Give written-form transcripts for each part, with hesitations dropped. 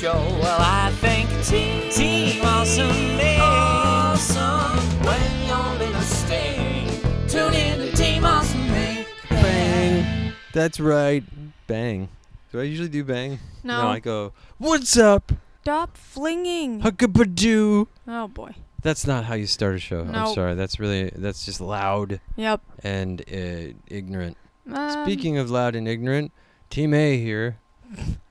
show. Well, I think Team Awesome is awesome when you're in a state. Tune in to Team Awesome. Bang. That's right. Bang. Do I usually do bang? No. I go, what's up? Stop flinging. Huckabadoo. Oh, boy. That's not how you start a show. Nope. I'm sorry. That's just loud Yep. and ignorant. Speaking of loud and ignorant, Team A here,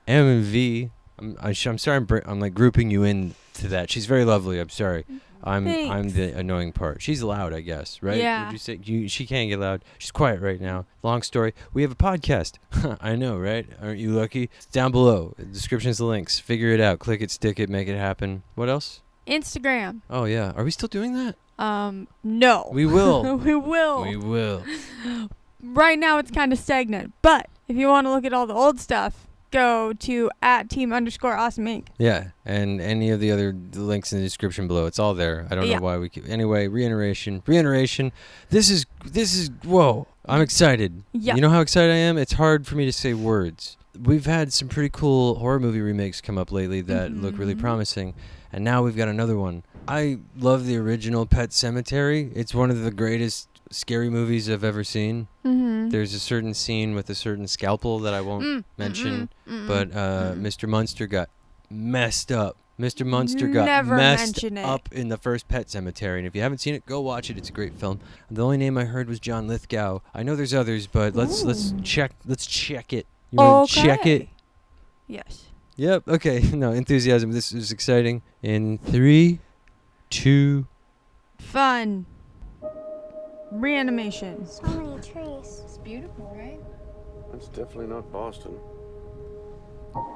M and V. I'm sorry. I'm like grouping you into that. She's very lovely. I'm sorry. I'm Thanks. the annoying part. She's loud, I guess, right? Yeah. Would you say she can't get loud? She's quiet right now. Long story. We have a podcast. I know, right? Aren't you lucky? It's down below. The description's the links. Figure it out. Click it, stick it, make it happen. What else? Instagram. Oh yeah. Are we still doing that? No. We will. We will. We will. Right now it's kind of stagnant, but if you want to look at all the old stuff, go to @team_awesome_Inc. Yeah, and any of the other links in the description below. It's all there. I don't know why we keep. Anyway, reiteration. This is whoa. I'm excited. Yeah. You know how excited I am? It's hard for me to say words. We've had some pretty cool horror movie remakes come up lately that look really promising, and now we've got another one. I love the original Pet Sematary. It's one of the greatest scary movies I've ever seen. There's a certain scene with a certain scalpel that I won't mention, but Mr. Munster got messed up. Mr. Munster got Never messed mention it. up in the first Pet Sematary, and if you haven't seen it, go watch it. It's a great film. The only name I heard was John Lithgow. I know there's others, but let's check it. You want to check it? Yes. Yep. Okay. No enthusiasm. This is exciting. In 3, 2. Fun. Reanimation. So many trees. It's beautiful, right? That's definitely not Boston.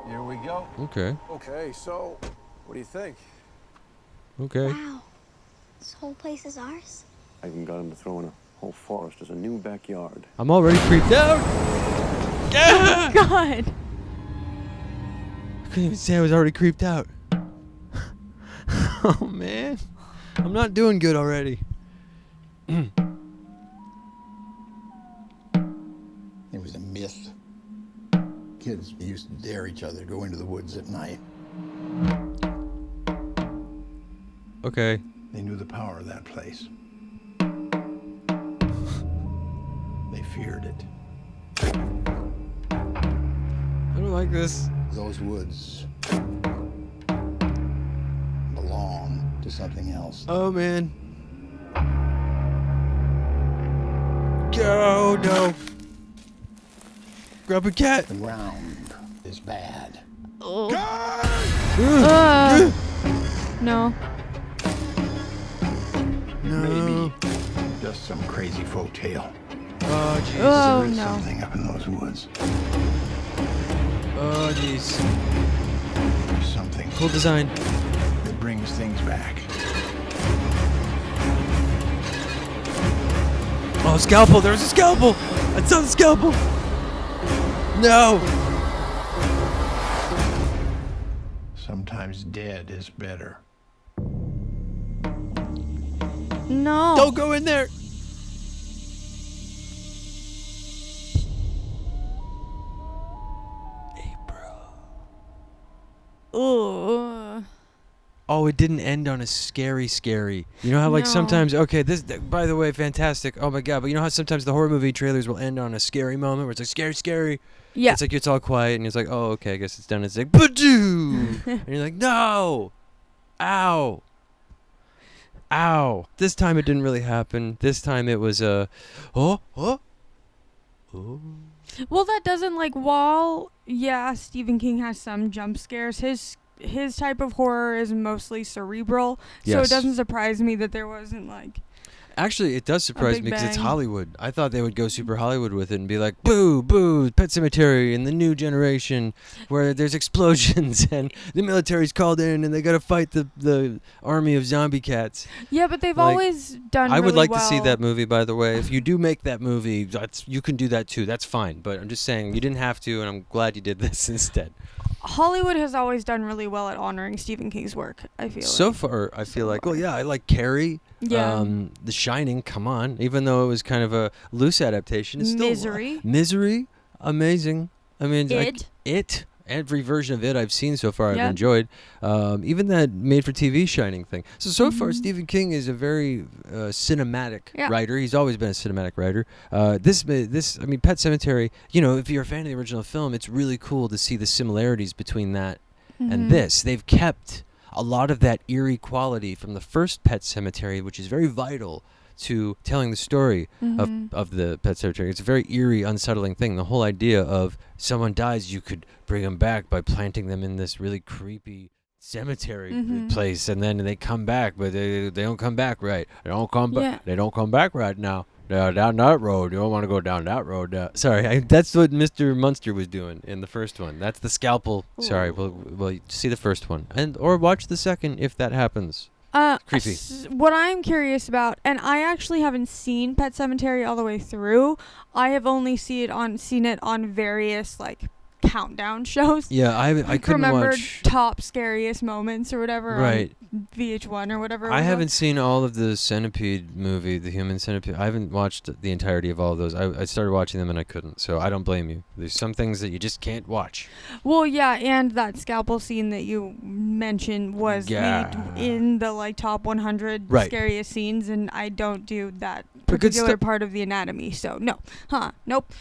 Here we go. Okay. Okay, so what do you think? Okay. Wow. This whole place is ours? I even got him to throw in a whole forest as a new backyard. I'm already creeped out. Oh, God. I couldn't even say I was already creeped out. Oh, man. I'm not doing good already. It was a myth. Kids used to dare each other to go into the woods at night. Okay. They knew the power of that place. They feared it. I don't like this. Those woods belong to something else. Oh, man. Go, no. Grab a cat. The ground is bad. No. Maybe just some crazy folk tale. Oh, jeez. Oh, There is no. something up in those woods. Oh, jeez. There's something Cool design. that brings things back. Oh, scalpel. There's a scalpel. I saw the scalpel. No. Sometimes dead is better. No. Don't go in there. Ooh. Oh, it didn't end on a scary. You know how like No. sometimes, okay, by the way, fantastic. Oh my God, but you know how sometimes the horror movie trailers will end on a scary moment where it's like scary. Yeah. It's like it's all quiet and it's like, oh, okay, I guess it's done. It's like, badoo! And you're like, no! Ow! This time it didn't really happen. This time it was oh. Well, that doesn't while Stephen King has some jump scares, his type of horror is mostly cerebral. So Yes. it doesn't surprise me that there wasn't Actually, it does surprise Big me because it's Bang. Hollywood. I thought they would go super Hollywood with it and be like, boo, Pet Sematary and the new generation where there's explosions and the military's called in and they got to fight the army of zombie cats. Yeah, but they've Like, always done I would really like to see well. that movie, by the way. If you do make that movie, you can do that too. That's fine. But I'm just saying you didn't have to, and I'm glad you did this instead. Hollywood has always done really well at honoring Stephen King's work, I feel So like. far, I feel like, well, yeah, I like Carrie. Yeah. The Shining, come on. Even though it was kind of a loose adaptation, it's still Misery. Misery, amazing. I mean, It. It. every version of it I've seen so far I've Yep. enjoyed. Even that made-for-TV Shining thing. So far, Mhm. Stephen King is a very cinematic Yeah. writer. He's always been a cinematic writer. This, I mean, Pet Sematary, if you're a fan of the original film, it's really cool to see the similarities between that and Mhm. this. They've kept a lot of that eerie quality from the first Pet Sematary, which is very vital to telling the story Mhm. of the Pet Cemetery. It's a very eerie, unsettling thing. The whole idea of someone dies, you could bring them back by planting them in this really creepy cemetery Mhm. place, and then they come back, but they don't come back right. They don't come back. Yeah. They don't come back right now. Down that road. You don't want to go down that road. Sorry, that's what Mr. Munster was doing in the first one. That's the scalpel. Sorry, well, see the first one, or watch the second if that happens. Creepy. What I'm curious about, and I actually haven't seen Pet Sematary all the way through. I have only seen it on various like countdown shows. Yeah, I couldn't remember watch. top scariest moments or whatever Right. on VH1 or whatever. it I was haven't on. seen all of the Centipede movie, the Human Centipede. I haven't watched the entirety of all of those. I started watching them and I couldn't, so I don't blame you. There's some things that you just can't watch. Well, yeah, and that scalpel scene that you mentioned was Yeah. in the like top 100 Right. scariest scenes, and I don't do that But good particular stu- part of the anatomy, so no, nope.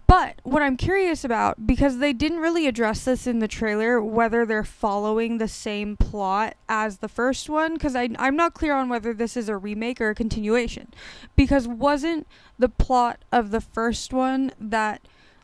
But what I'm curious about, because they didn't really address this in the trailer, whether they're following the same plot as the first one, because I'm not clear on whether this is a remake or a continuation, because wasn't the plot of the first one that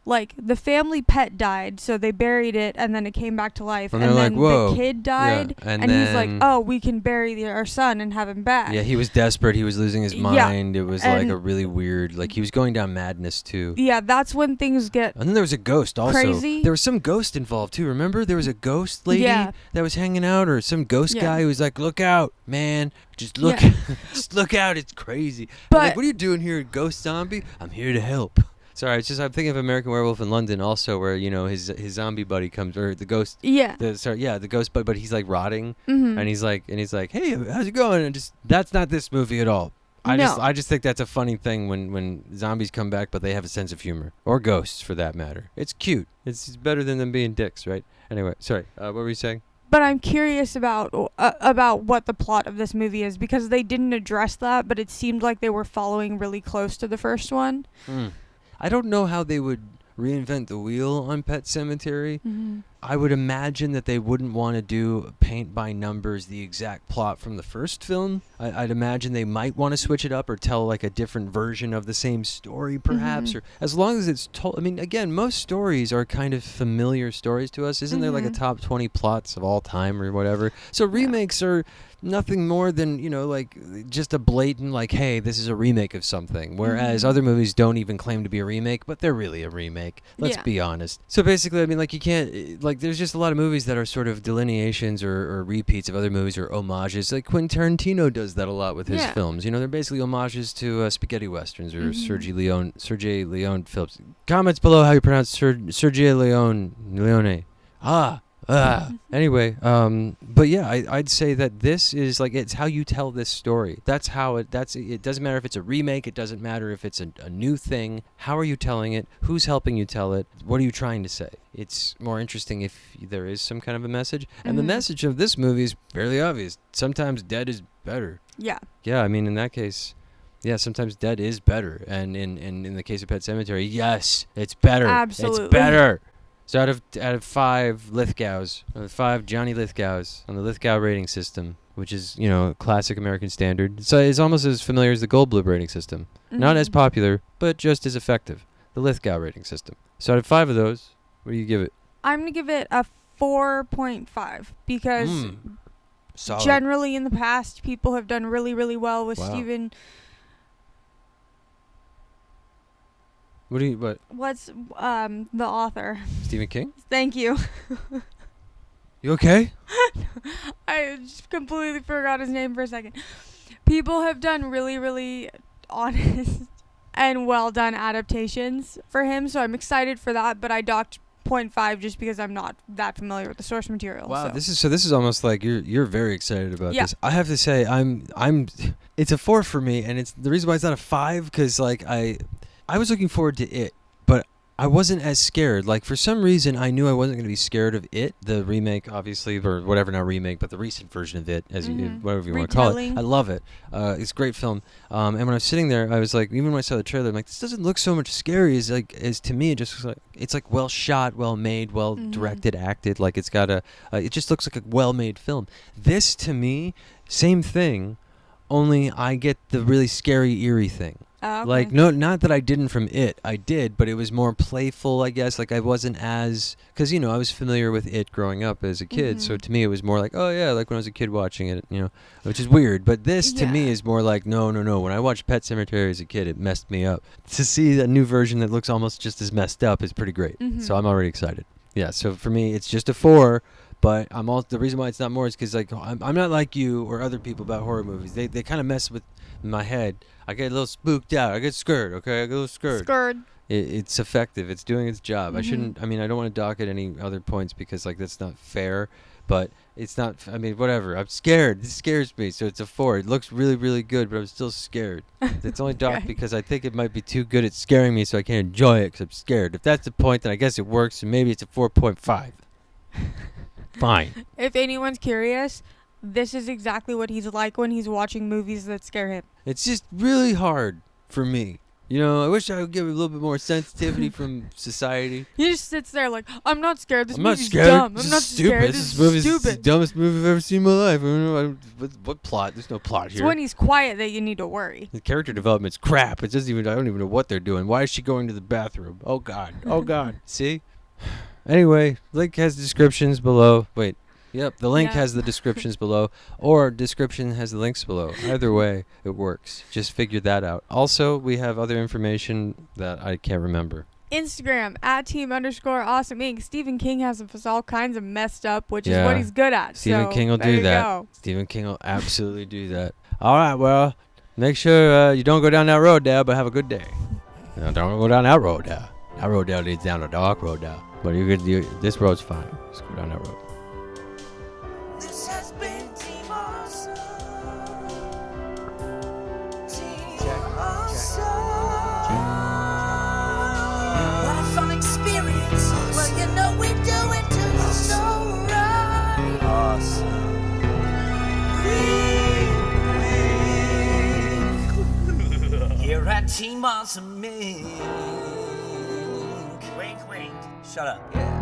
like the family pet died, so they buried it, and then it came back to life, And and they're then like, "Whoa." the kid died, Yeah, and he's like, then- oh, we can bury our son and have him back. Yeah, he was desperate. He was losing his Yeah, mind. It was like and- a really weird, like he was going down madness too. Yeah, that's when things get And then there was a ghost also. Crazy. There was some ghost involved too. Remember? There was a ghost lady Yeah. that was hanging out, or some ghost Yeah. guy who was like, "Look out, man! Just look, Yeah. just look out! It's crazy." But- I'm like, what are you doing here, ghost zombie? I'm here to help. Sorry, it's just I'm thinking of American Werewolf in London also, where his zombie buddy comes, or the ghost. Yeah. The ghost buddy, but he's like rotting, Mhm. and he's like, "Hey, how's it going?" And just that's not this movie at all. I No. just think that's a funny thing when zombies come back, but they have a sense of humor, or ghosts for that matter. It's cute. It's better than them being dicks, right? Anyway, sorry. What were you saying? But I'm curious about what the plot of this movie is, because they didn't address that, but it seemed like they were following really close to the first one. I don't know how they would reinvent the wheel on Pet Sematary. Mm-hmm. I would imagine that they wouldn't want to do paint by numbers the exact plot from the first film. I'd imagine they might want to switch it up or tell like a different version of the same story perhaps, Mhm. or as long as it's told. I mean, again, most stories are kind of familiar stories to us. Isn't there like a Mhm. top 20 plots of all time or whatever? So remakes are nothing more than, like just a blatant like, hey, this is a remake of something. Whereas Mhm. other movies don't even claim to be a remake, but they're really a remake. Let's Yeah. be honest. So basically, I mean, like you can't like there's just a lot of movies that are sort of delineations or repeats of other movies or homages. Like Quentin Tarantino does that a lot with his Yeah. films. They're basically homages to spaghetti westerns or Mhm. Sergei Leone films. Comments below how you pronounce Sergei Leone. Anyway, but yeah, I'd say that this is like it's how you tell this story. That's how it. It doesn't matter if it's a remake. It doesn't matter if it's a new thing. How are you telling it? Who's helping you tell it? What are you trying to say? It's more interesting if there is some kind of a message. And the Mhm. message of this movie is fairly obvious. Sometimes dead is better. Yeah. Yeah, I mean in that case. Yeah, sometimes dead is better, and in the case of Pet Sematary, yes, it's better. Absolutely. It's better. So out of 5 Lithgows, 5 Johnny Lithgows on the Lithgow rating system, which is classic American standard, so it's almost as familiar as the Goldblum rating system. Not as Mhm. popular, but just as effective. The Lithgow rating system. So out of 5 of those, what do you give it? I'm gonna give it a 4.5 because Solid. generally in the past people have done really, really well with Wow. Stephen. What? What's the author? Stephen King? Thank you. You okay? I just completely forgot his name for a second. People have done really, really honest and well done adaptations for him, so I'm excited for that. But I docked 0.5 just because I'm not that familiar with the source material. Wow, so. this is almost like you're very excited about Yeah. this. I have to say I'm it's a 4 for me, and it's the reason why it's not a 5 because like I was looking forward to it, but I wasn't as scared. Like, for some reason, I knew I wasn't going to be scared of It, the remake, obviously, or whatever, not remake, but the recent version of It, as you, whatever you want to call it. Retelling. I love it. It's a great film. And when I was sitting there, I was like, even when I saw the trailer, I'm like, this doesn't look so much scary as to me. It just looks like it's like well shot, well made, well directed, acted. Like it's got it just looks like a well made film. This to me, same thing, only I get the really scary, eerie thing. Oh, okay. Like, no, not that I didn't from It. I did, but it was more playful, I guess. Like, I wasn't as... Because, I was familiar with It growing up as a kid, so to me it was more like, oh, yeah, like when I was a kid watching it, which is weird. But this, to me, is more like, no. When I watched Pet Sematary as a kid, it messed me up. To see a new version that looks almost just as messed up is pretty great. So I'm already excited. Yeah, so for me, it's just a 4... But the reason why it's not more is because like I'm not like you or other people about horror movies. They kind of mess with my head. I get a little spooked out. I get scared. Okay, I get a little scared. Scared. It's effective. It's doing its job. I shouldn't. I mean, I don't want to dock at any other points because like that's not fair. But it's not. I mean, whatever. I'm scared. This scares me. So it's a 4. It looks really, really good, but I'm still scared. It's only docked because I think it might be too good at scaring me, so I can't enjoy it because I'm scared. If that's the point, then I guess it works, and maybe it's a 4.5. Fine. If anyone's curious, this is exactly what he's like when he's watching movies that scare him. It's just really hard for me. I wish I would give a little bit more sensitivity from society. He just sits there like, I'm not scared. This I'm not movie's scared. dumb. This I'm is not stupid. scared. This movie's the stupid. dumbest movie I've ever seen in my life. I don't know what plot? There's no plot It's here. when he's quiet that you need to worry. The character development's crap. I don't even know what they're doing. Why is she going to the bathroom? Oh God. Oh God. See? Anyway, link has descriptions below. Wait. Yep, the link has the descriptions below, or description has the links below. Either way, it works. Just figure that out. Also, we have other information that I can't remember. Instagram, @team_awesome_Inc. Stephen King has us all kinds of messed up, which is what he's good at. Stephen so King will there do you that. go. Stephen King will absolutely do that. All right, well, make sure you don't go down that road there, but have a good day. No, don't go down that road there. That road there leads down a dark road there. But this road's fine. Just go down that road. This has been Team Awesome. Team Awesome. What a fun experience. Well, we're doing so right. Awesome. Here at Team Awesome Inc. Wink, wink. Shut up. Yeah.